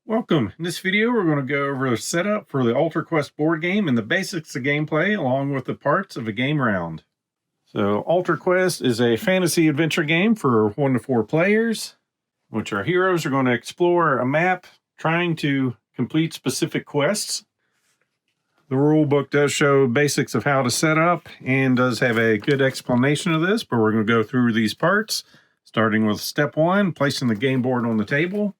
Welcome. In this video, we're going to go over the setup for the Altar Quest board game and the basics of gameplay, along with the parts of a game round. So, Altar Quest is a fantasy adventure game for 1 to 4 players, which our heroes are going to explore a map trying to complete specific quests. The rule book does show basics of how to set up and does have a good explanation of this, but we're going to go through these parts, starting with step 1, placing the game board on the table.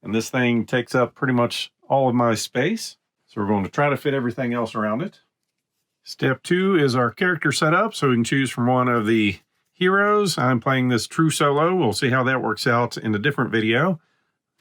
And this thing takes up pretty much all of my space. So we're going to try to fit everything else around it. Step 2 is our character setup. So we can choose from one of the heroes. I'm playing this true solo. We'll see how that works out in a different video.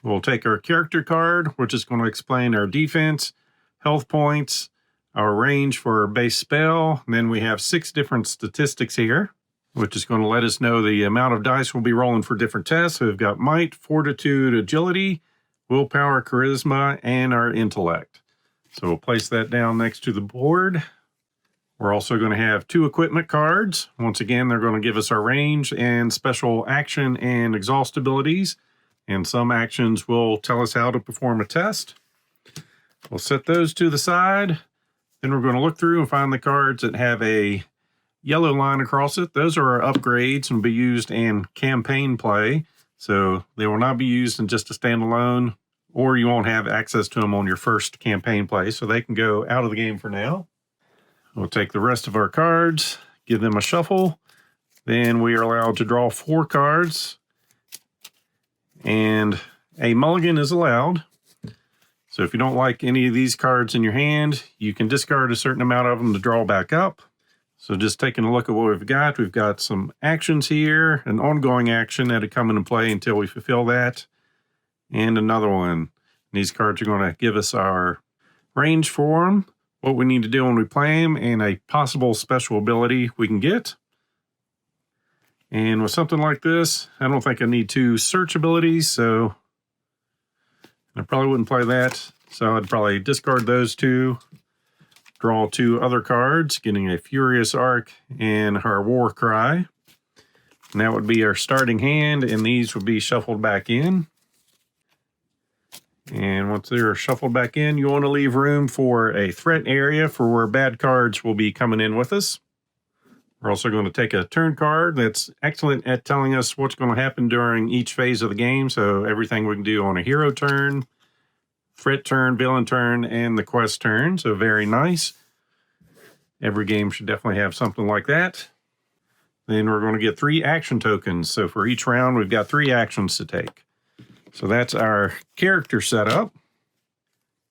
We'll take our character card, which is going to explain our defense, health points, our range for our base spell. And then we have 6 different statistics here, which is going to let us know the amount of dice we'll be rolling for different tests. So we've got might, fortitude, agility, willpower, charisma, and our intellect. So we'll place that down next to the board. We're also going to have 2 equipment cards. Once again, they're going to give us our range and special action and exhaust abilities. And some actions will tell us how to perform a test. We'll set those to the side. Then we're going to look through and find the cards that have a yellow line across it. Those are our upgrades and will be used in campaign play. So they will not be used in just a standalone, or you won't have access to them on your first campaign play. So they can go out of the game for now. We'll take the rest of our cards, give them a shuffle. Then we are allowed to draw 4 cards. And a mulligan is allowed. So if you don't like any of these cards in your hand, you can discard a certain amount of them to draw back up. So just taking a look at what we've got some actions here, an ongoing action that'll come into play until we fulfill that, and another one. These cards are going to give us our range for them, what we need to do when we play them, and a possible special ability we can get. And with something like this, I don't think I need 2 search abilities, so I probably wouldn't play that. So I'd probably discard those 2. Draw 2 other cards, getting a Furious Arc and our War Cry. And that would be our starting hand, and these would be shuffled back in. And once they're shuffled back in, you want to leave room for a threat area for where bad cards will be coming in with us. We're also going to take a turn card that's excellent at telling us what's going to happen during each phase of the game. So everything we can do on a hero turn, threat turn, villain turn, and the quest turn. So very nice. Every game should definitely have something like that. Then we're going to get 3 action tokens. So for each round, we've got 3 actions to take. So that's our character setup.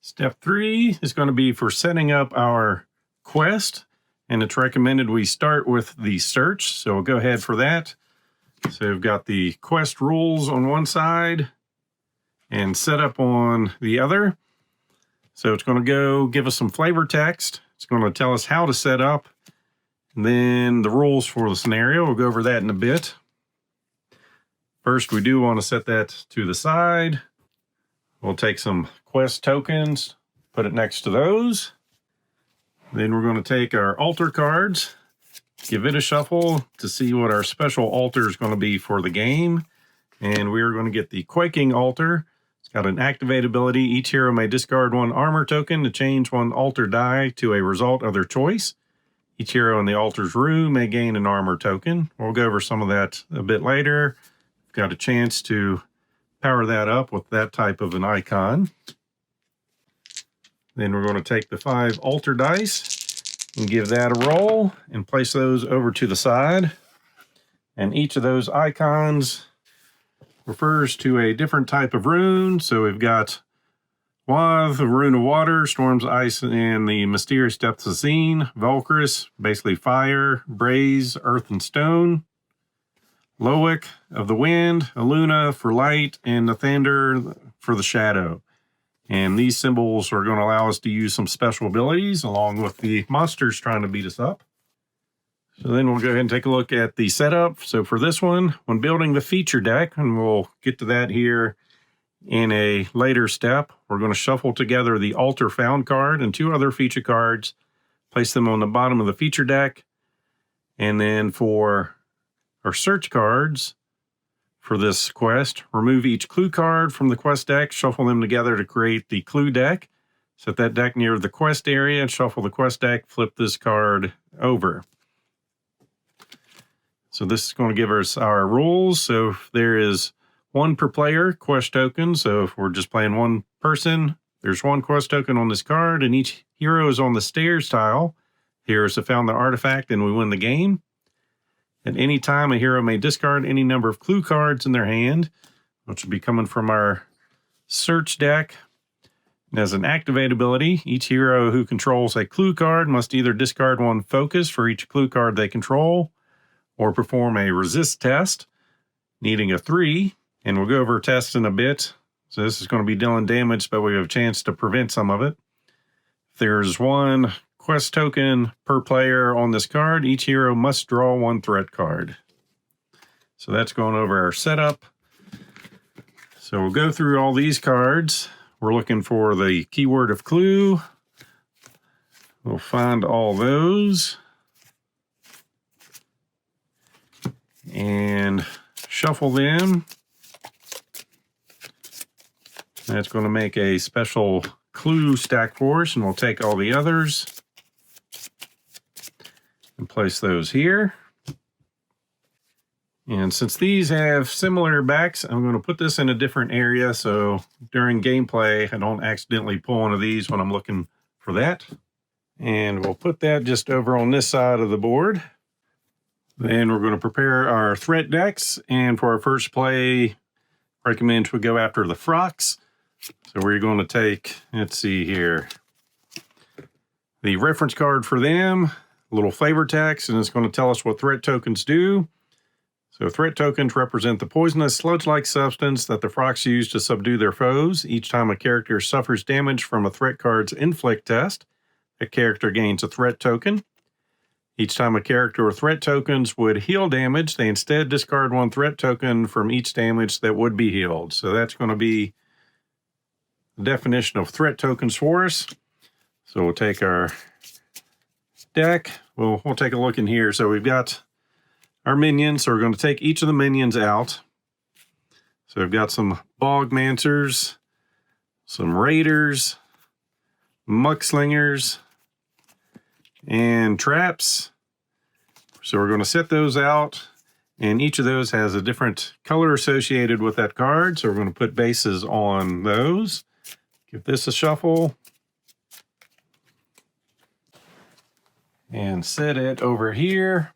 Step 3 is going to be for setting up our quest. And it's recommended we start with the search. So we'll go ahead for that. So we've got the quest rules on one side and setup on the other. So it's going to go give us some flavor text. It's going to tell us how to set up. And then the rules for the scenario. We'll go over that in a bit. First, we do want to set that to the side. We'll take some quest tokens, put it next to those. Then we're going to take our altar cards, give it a shuffle to see what our special altar is going to be for the game. And we are going to get the Quaking Altar. It's got an activate ability. Each hero may discard 1 armor token to change 1 altar die to a result of their choice. Each hero in the altar's room may gain an armor token. We'll go over some of that a bit later. Got a chance to power that up with that type of an icon. Then we're going to take the 5 altar dice and give that a roll and place those over to the side. And each of those icons refers to a different type of rune. So we've got Wath, the Rune of Water, Storm's Ice, and the Mysterious Depths of Zine. Valkyris, basically fire. Braze, earth and stone. Loic of the wind, Aluna for light, and Nathander for the shadow. And these symbols are going to allow us to use some special abilities along with the monsters trying to beat us up. So then we'll go ahead and take a look at the setup. So for this one, when building the feature deck, and we'll get to that here in a later step, we're going to shuffle together the Altar Found card and 2 other feature cards, place them on the bottom of the feature deck, and then for our search cards, for this quest. Remove each clue card from the quest deck, shuffle them together to create the clue deck. Set that deck near the quest area, shuffle the quest deck, flip this card over. So this is going to give us our rules. So there is 1 per player quest token. So if we're just playing 1 person, there's 1 quest token on this card, and each hero is on the stairs tile. Heroes have found the artifact and we win the game. At any time, a hero may discard any number of clue cards in their hand, which will be coming from our search deck. And as an activate ability, each hero who controls a clue card must either discard 1 focus for each clue card they control, or perform a resist test, needing a 3. And we'll go over tests in a bit. So this is going to be dealing damage, but we have a chance to prevent some of it. If there's 1 quest token per player on this card, each hero must draw 1 threat card. So that's going over our setup. So we'll go through all these cards. We're looking for the keyword of clue. We'll find all those. And shuffle them. That's going to make a special clue stack for us, and we'll take all the others and place those here. And since these have similar backs, I'm going to put this in a different area so during gameplay I don't accidentally pull one of these when I'm looking for that. And we'll put that just over on this side of the board. Then we're going to prepare our threat decks, and for our first play, recommend we go after the frocks. So we're going to take, let's see here, the reference card for them, a little flavor text, and it's going to tell us what threat tokens do. So threat tokens represent the poisonous sludge-like substance that the frocks use to subdue their foes. Each time a character suffers damage from a threat card's inflict test, a character gains a threat token. Each time a character or threat tokens would heal damage, they instead discard 1 threat token from each damage that would be healed. So that's going to be the definition of threat tokens for us. So we'll take our deck. We'll take a look in here. So we've got our minions. So we're going to take each of the minions out. So we've got some Bogmancers, some Raiders, Muckslingers, and Traps. So we're going to set those out, and each of those has a different color associated with that card. So we're going to put bases on those. Give this a shuffle. And set it over here.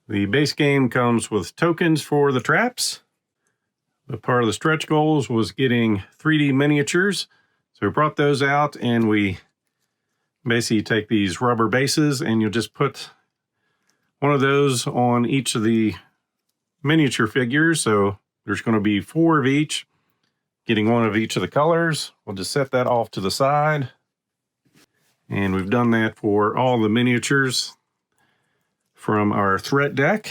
The base game comes with tokens for the traps. But part of the stretch goals was getting 3D miniatures. So we brought those out, and we basically take these rubber bases, and you'll just put one of those on each of the miniature figures. So there's going to be 4 of each, getting 1 of each of the colors. We'll just set that off to the side. And we've done that for all the miniatures from our threat deck.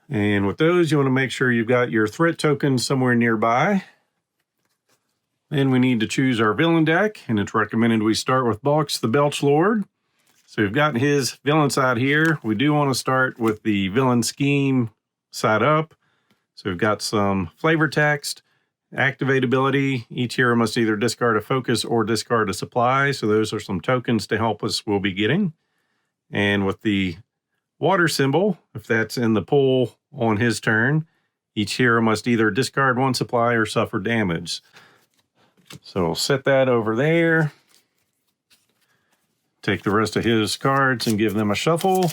And with those, you want to make sure you've got your threat tokens somewhere nearby. Then we need to choose our villain deck, and it's recommended we start with Balks the Belch Lord. So we've got his villain side here. We do want to start with the villain scheme side up. So we've got some flavor text, activate ability. Each hero must either discard a focus or discard a supply. So those are some tokens to help us we'll be getting. And with the water symbol, if that's in the pool on his turn, each hero must either discard 1 supply or suffer damage. So we'll set that over there. Take the rest of his cards and give them a shuffle.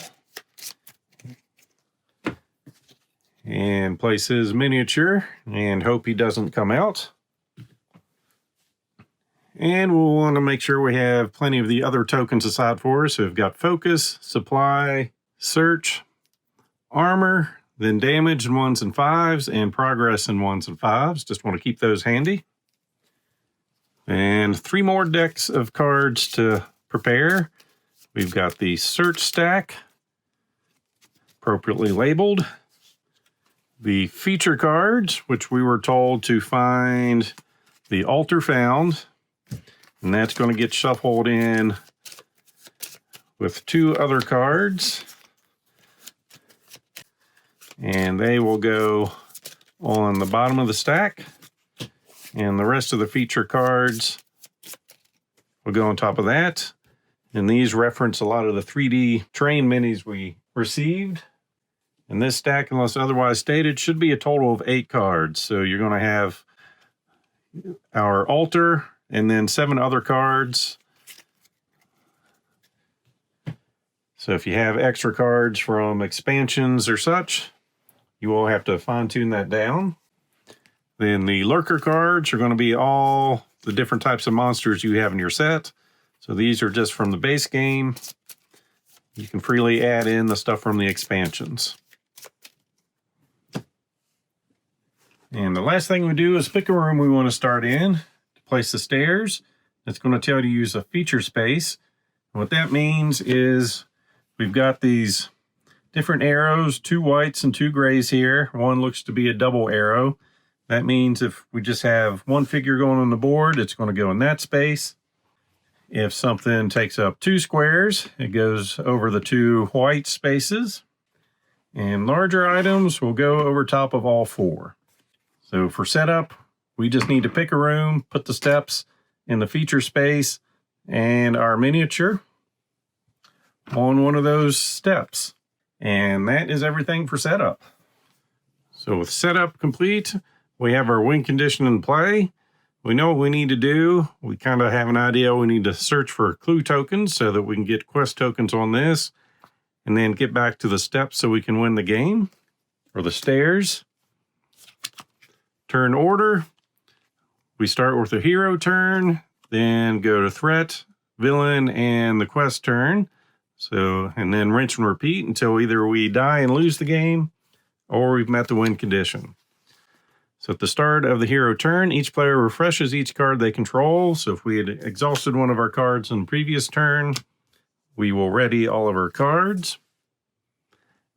And place his miniature and hope he doesn't come out. And we'll want to make sure we have plenty of the other tokens aside for us. So we've got focus, supply, search, armor, then damage in 1s and 5s, and progress in 1s and 5s. Just want to keep those handy. And 3 more decks of cards to prepare. We've got the search stack, appropriately labeled. The feature cards, which we were told to find the altar found. And that's going to get shuffled in with 2 other cards. And they will go on the bottom of the stack. And the rest of the feature cards will go on top of that. And these reference a lot of the 3D train minis we received. And this stack, unless otherwise stated, should be a total of 8 cards. So you're going to have our altar and then 7 other cards. So if you have extra cards from expansions or such, you will have to fine-tune that down. Then the Lurker cards are going to be all the different types of monsters you have in your set. So these are just from the base game. You can freely add in the stuff from the expansions. And the last thing we do is pick a room we want to start in to place the stairs. It's going to tell you to use a feature space. And what that means is we've got these different arrows, 2 whites and 2 grays here. One looks to be a double arrow. That means if we just have one figure going on the board, it's going to go in that space. If something takes up 2 squares, it goes over the 2 white spaces. And larger items will go over top of all 4. So for setup, we just need to pick a room, put the steps in the feature space, and our miniature on one of those steps. And that is everything for setup. So with setup complete, we have our win condition in play. We know what we need to do. We kind of have an idea. We need to search for clue tokens so that we can get quest tokens on this and then get back to the steps so we can win the game, or the stairs. Turn order. We start with the hero turn, then go to threat, villain, and the quest turn. So, and then rinse and repeat until either we die and lose the game or we've met the win condition. So at the start of the hero turn, each player refreshes each card they control. So if we had exhausted one of our cards in the previous turn, we will ready all of our cards.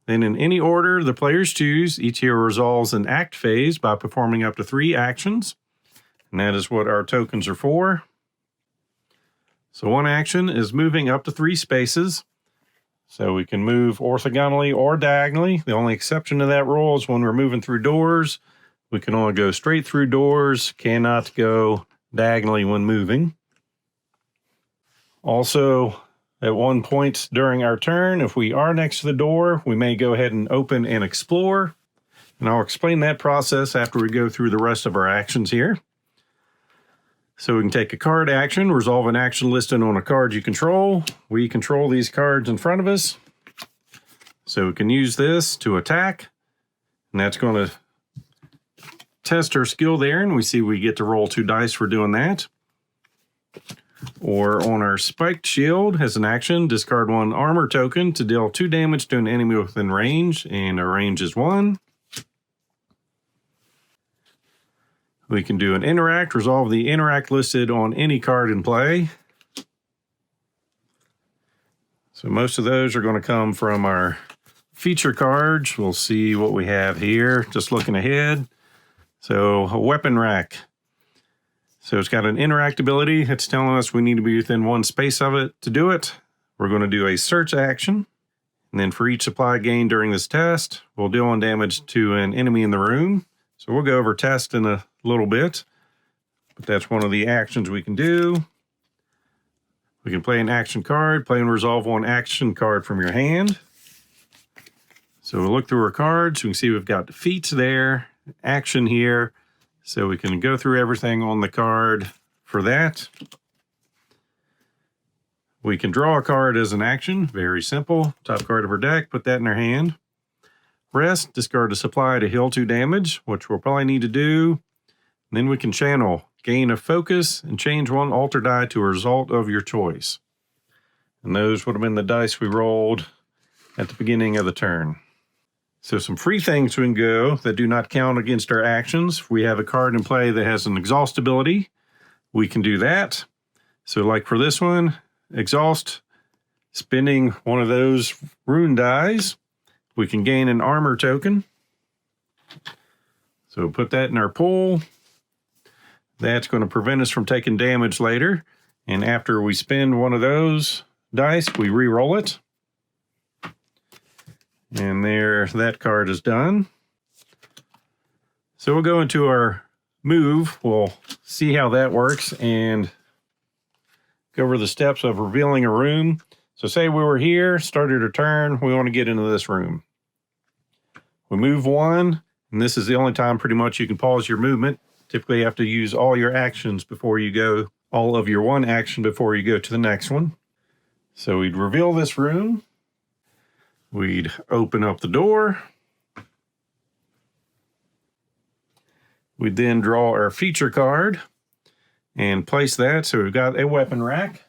Then in any order the players choose, each hero resolves an act phase by performing up to 3 actions. And that is what our tokens are for. So one action is moving up to 3 spaces. So we can move orthogonally or diagonally. The only exception to that rule is when we're moving through doors. We can only go straight through doors, cannot go diagonally when moving. Also, at one point during our turn, if we are next to the door, we may go ahead and open and explore. And I'll explain that process after we go through the rest of our actions here. So we can take a card action, resolve an action listed on a card you control. We control these cards in front of us. So we can use this to attack. And that's going to test our skill there, and we see we get to roll 2 dice for doing that. Or on our spiked shield, as an action, discard 1 armor token to deal 2 damage to an enemy within range, and our range is 1. We can do an interact, resolve the interact listed on any card in play. So most of those are going to come from our feature cards. We'll see what we have here, just looking ahead. So a weapon rack. So it's got an interact ability. It's telling us we need to be within 1 space of it to do it. We're going to do a search action. And then for each supply gained during this test, we'll deal 1 damage to an enemy in the room. So we'll go over test in a little bit. But that's one of the actions we can do. We can play an action card, play and resolve 1 action card from your hand. So we'll look through our cards. We can see we've got defeats there. Action here, so we can go through everything on the card for that. We can draw a card as an action, very simple. Top card of our deck, put that in our hand. Rest, discard a supply to heal 2 damage, which we'll probably need to do. And then we can channel, gain a focus, and change 1 altar die to a result of your choice. And those would have been the dice we rolled at the beginning of the turn. So some free things we can go that do not count against our actions. If we have a card in play that has an exhaust ability, we can do that. So like for this one, exhaust, spending one of those rune dies, we can gain an armor token. So put that in our pool. That's going to prevent us from taking damage later. And after we spend one of those dice, we re-roll it. And there, that card is done. So we'll go into our move. We'll see how that works and go over the steps of revealing a room. So say we were here, started a turn, we want to get into this room. We move one, and this is the only time pretty much you can pause your movement. Typically you have to use all your actions before you go, all of your one action before you go to the next one. So we'd reveal this room. We'd open up the door. We'd then draw our feature card and place that. So we've got a weapon rack.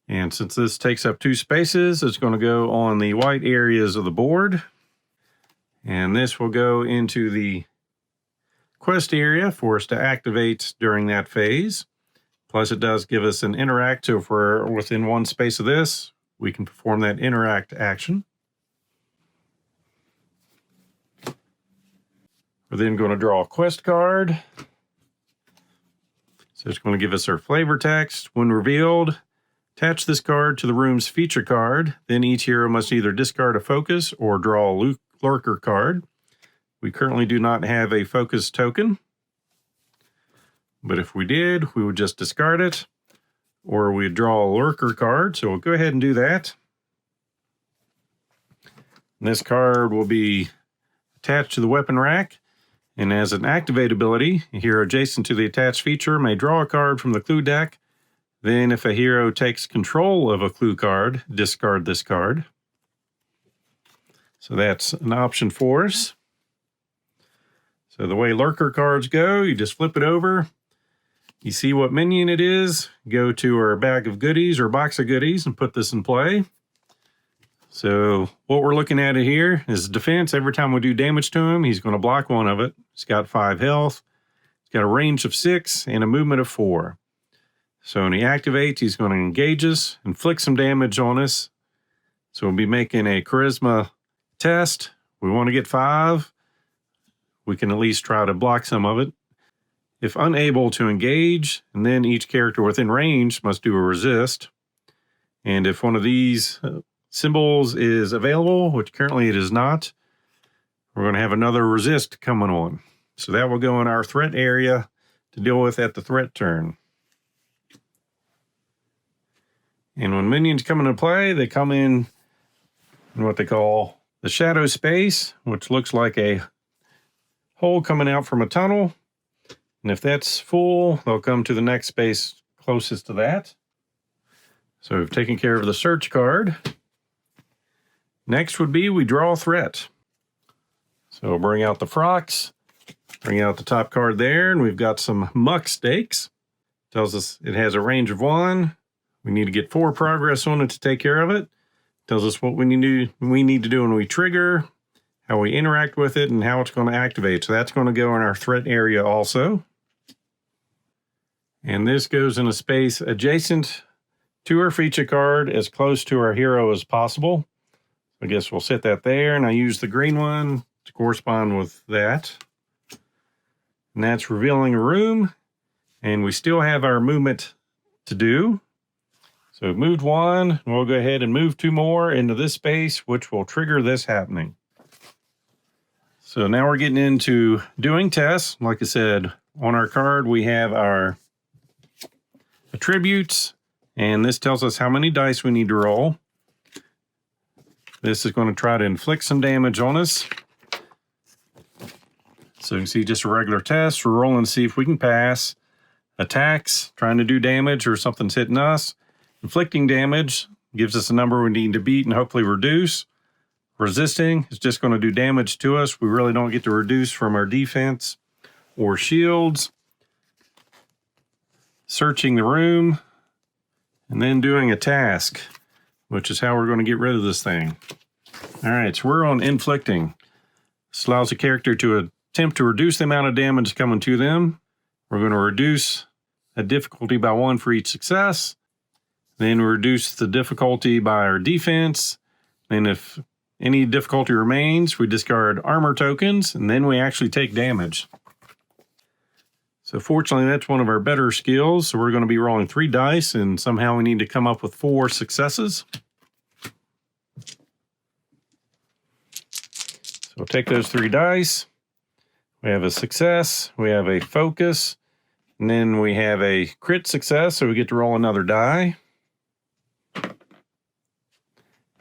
And since this takes up 2 spaces, it's going to go on the white areas of the board. And this will go into the quest area for us to activate during that phase. Plus it does give us an interact, so if we're within 1 space of this, we can perform that interact action. We're then going to draw a quest card. So it's going to give us our flavor text. When revealed, attach this card to the room's feature card. Then each hero must either discard a focus or draw a lurker card. We currently do not have a focus token, but if we did, we would just discard it, or we'd draw a lurker card. So we'll go ahead and do that. And this card will be attached to the weapon rack, and as an activate ability, a hero adjacent to the attached feature may draw a card from the clue deck. Then if a hero takes control of a clue card, discard this card. So that's an option for us. So the way lurker cards go, you just flip it over. You see what minion it is, go to our bag of goodies or box of goodies and put this in play. So what we're looking at here is defense. Every time we do damage to him, he's going to block one of it. He's got 5 health. He's got a range of 6 and a movement of 4. So when he activates, he's going to engage us, inflict some damage on us. So we'll be making a charisma test. We want to get 5. We can at least try to block some of it. If unable to engage, and then each character within range must do a resist. And if one of these symbols is available, which currently it is not, we're going to have another resist coming on. So that will go in our threat area to deal with at the threat turn. And when minions come into play, they come in what they call the shadow space, which looks like a hole coming out from a tunnel. And if that's full, they'll come to the next space closest to that. So we've taken care of the search card. Next would be we draw a threat. So we'll bring out the frocks, bring out the top card there, and we've got some muck stakes. Tells us it has a range of 1. We need to get 4 progress on it to take care of it. Tells us what we need to do when we trigger, how we interact with it, and how it's going to activate. So that's going to go in our threat area also. And this goes in a space adjacent to our feature card, as close to our hero as possible. I guess we'll set that there, and I use the green one to correspond with that. And that's revealing a room, and we still have our movement to do. So we've moved 1, and we'll go ahead and move 2 more into this space, which will trigger this happening. So now we're getting into doing tests. Like I said, on our card, we have our attributes, and this tells us how many dice we need to roll. This is going to try to inflict some damage on us. So you can see just a regular test. We're rolling to see if we can pass. Attacks, trying to do damage or something's hitting us. Inflicting damage gives us a number we need to beat and hopefully reduce. Resisting is just going to do damage to us. We really don't get to reduce from our defense or shields. Searching the room, and then doing a task, which is how we're going to get rid of this thing. All right, so we're on inflicting. This allows a character to attempt to reduce the amount of damage coming to them. We're going to reduce a difficulty by 1 for each success. Then reduce the difficulty by our defense. And if any difficulty remains, we discard armor tokens, and then we actually take damage. So fortunately, that's one of our better skills. So we're going to be rolling 3 dice, and somehow we need to come up with 4 successes. So we'll take those 3 dice. We have a success, we have a focus, and then we have a crit success, so we get to roll another die.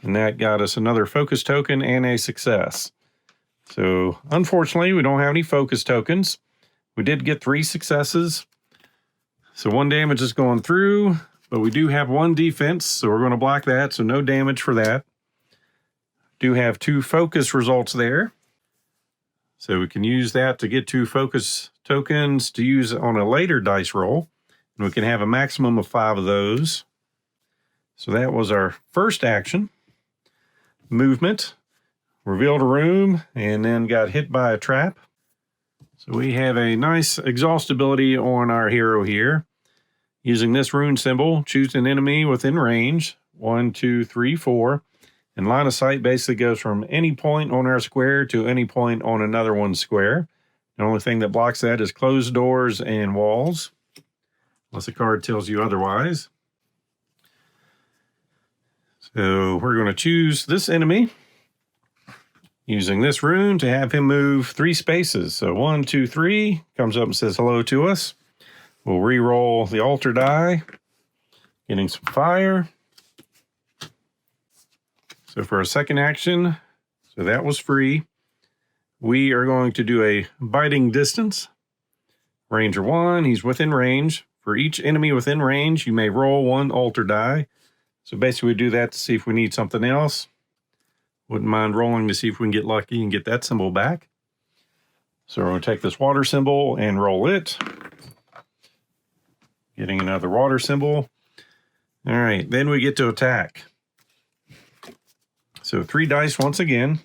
And that got us another focus token and a success. So unfortunately, we don't have any focus tokens. We did get 3 successes. So 1 damage is going through, but we do have 1 defense, so we're going to block that, so no damage for that. Do have 2 focus results there. So we can use that to get 2 focus tokens to use on a later dice roll. And we can have a maximum of 5 of those. So that was our first action. Movement. Revealed a room and then got hit by a trap. So we have a nice exhaustibility on our hero here. Using this rune symbol, choose an enemy within range. 1, 2, 3, 4. And line of sight basically goes from any point on our square to any point on another one's square. The only thing that blocks that is closed doors and walls, unless the card tells you otherwise. So we're going to choose this enemy using this rune to have him move 3 spaces. So 1, 2, 3 comes up and says hello to us. We'll re-roll the altar die, getting some fire. So for a second action, so that was free. We are going to do a biting distance. Ranger 1, he's within range. For each enemy within range, you may roll 1 altar die. So basically we do that to see if we need something else. Wouldn't mind rolling to see if we can get lucky and get that symbol back. So we're going to take this water symbol and roll it. Getting another water symbol. All right, then we get to attack. So 3 dice once again.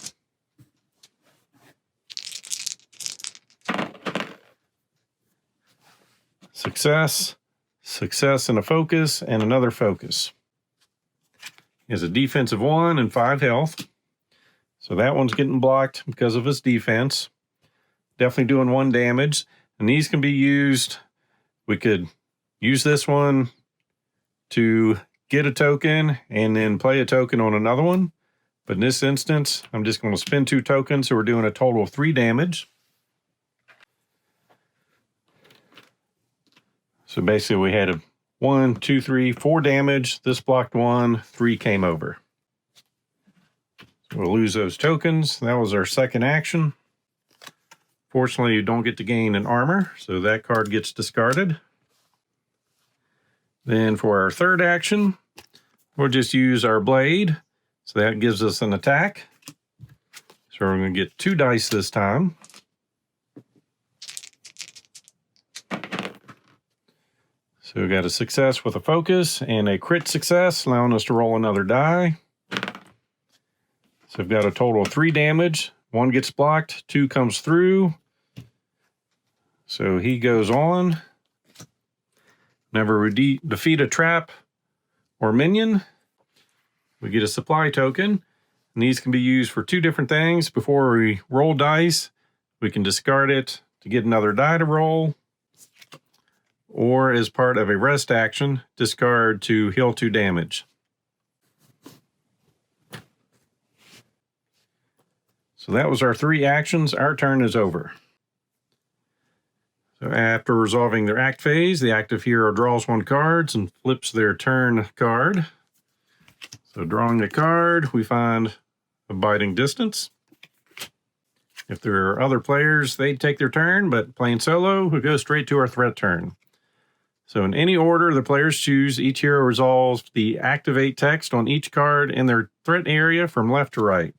Success, success and a focus, and another focus. He has a defense of 1 and 5 health. So that one's getting blocked because of his defense. Definitely doing 1 damage. And these can be used. We could use this one to get a token and then play a token on another one. But in this instance, I'm just going to spend 2 tokens, so we're doing a total of 3 damage. So basically we had a 1, 2, 3, 4 damage. This blocked 1, 3 came over. So we'll lose those tokens. That was our second action. Fortunately, you don't get to gain an armor, so that card gets discarded. Then for our third action, we'll just use our blade. So that gives us an attack. So we're going to get 2 dice this time. So we got a success with a focus and a crit success, allowing us to roll another die. So we've got a total of 3 damage. 1 gets blocked, 2 comes through. So he goes on. Whenever we defeat a trap or minion, we get a supply token, and these can be used for 2 different things. Before we roll dice, we can discard it to get another die to roll, or as part of a rest action, discard to heal 2 damage. So that was our 3 actions. Our turn is over. So after resolving their act phase, the active hero draws 1 card and flips their turn card. So drawing a card, we find a biting distance. If there are other players, they take their turn, but playing solo, we go straight to our threat turn. So in any order the players choose, each hero resolves the activate text on each card in their threat area from left to right.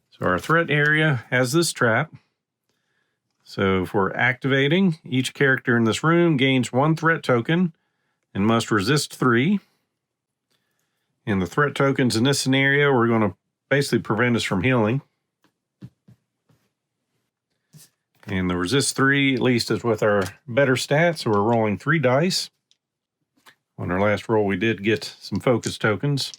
So our threat area has this trap. So for activating, each character in this room gains 1 threat token and must resist 3. And the threat tokens in this scenario are going to basically prevent us from healing. And the resist 3, at least, is with our better stats, so we're rolling 3 dice. On our last roll, we did get some focus tokens.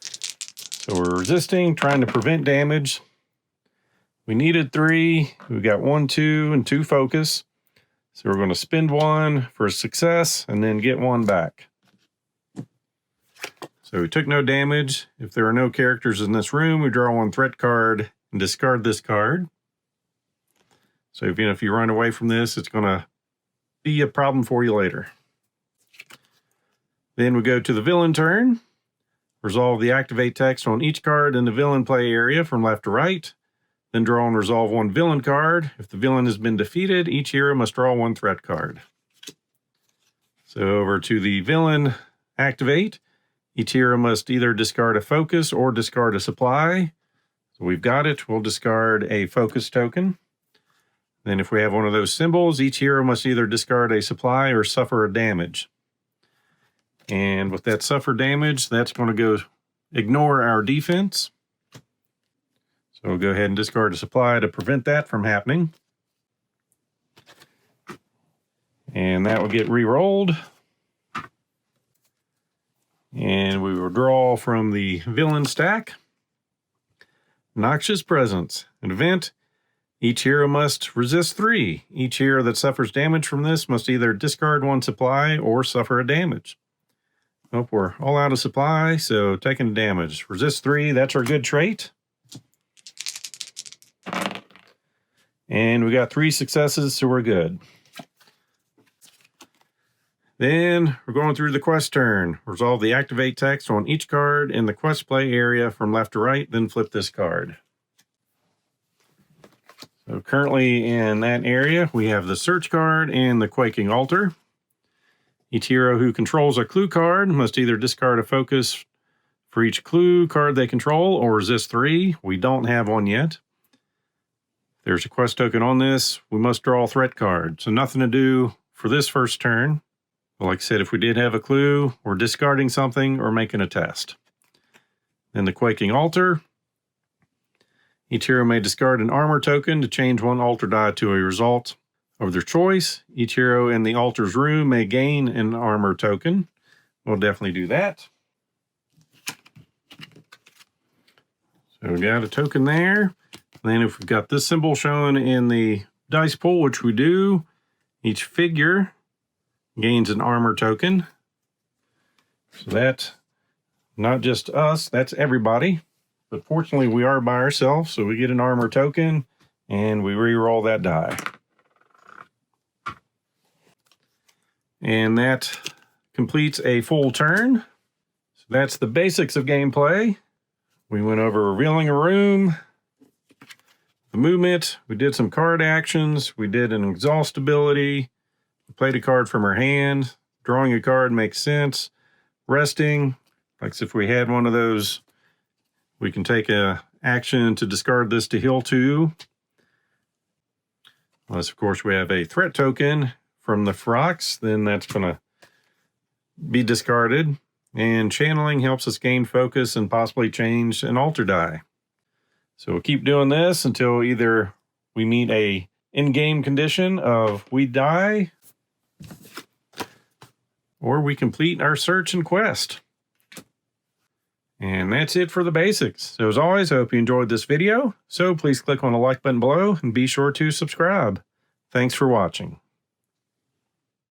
So we're resisting, trying to prevent damage. We needed 3. We got 1, 2, and 2 focus. So we're going to spend 1 for a success and then get 1 back. So we took no damage. If there are no characters in this room, we draw 1 threat card and discard this card. So even if you run away from this, it's going to be a problem for you later. Then we go to the villain turn. Resolve the activate text on each card in the villain play area from left to right. Then draw and resolve 1 villain card. If the villain has been defeated, each hero must draw 1 threat card. So over to the villain activate. Each hero must either discard a focus or discard a supply. So we've got it. We'll discard a focus token. Then if we have one of those symbols, each hero must either discard a supply or suffer a damage. And with that suffer damage, that's going to go ignore our defense. So we'll go ahead and discard a supply to prevent that from happening. And that will get re-rolled. And we will draw from the villain stack. Noxious Presence. An event. Each hero must resist 3. Each hero that suffers damage from this must either discard 1 supply or suffer a damage. Oh, we're all out of supply, so taking damage. Resist 3, that's our good trait. And we got 3 successes, so we're good. Then we're going through the quest turn. Resolve the activate text on each card in the quest play area from left to right, then flip this card. So currently in that area, we have the search card and the quaking altar. Each hero who controls a clue card must either discard a focus for each clue card they control or resist 3. We don't have one yet. There's a quest token on this. We must draw a threat card. So nothing to do for this first turn. But like I said, if we did have a clue, we're discarding something or making a test. Then the quaking altar. Each hero may discard an armor token to change 1 altar die to a result of their choice. Each hero in the altar's room may gain an armor token. We'll definitely do that. So we got a token there. Then if we've got this symbol shown in the dice pool, which we do, each figure gains an armor token. So that's not just us, that's everybody. But fortunately, we are by ourselves, so we get an armor token, and we re-roll that die. And that completes a full turn. So that's the basics of gameplay. We went over revealing a room, the movement, we did some card actions, we did an exhaust ability, we played a card from our hand, drawing a card makes sense, resting, like if we had one of those, we can take a action to discard this to heal 2. Unless, of course, we have a threat token from the Frox, then that's going to be discarded. And channeling helps us gain focus and possibly change an altar die. So we'll keep doing this until either we meet a in-game condition of we die, or we complete our search and quest. And that's it for the basics. So as always, I hope you enjoyed this video. So please click on the like button below and be sure to subscribe. Thanks for watching.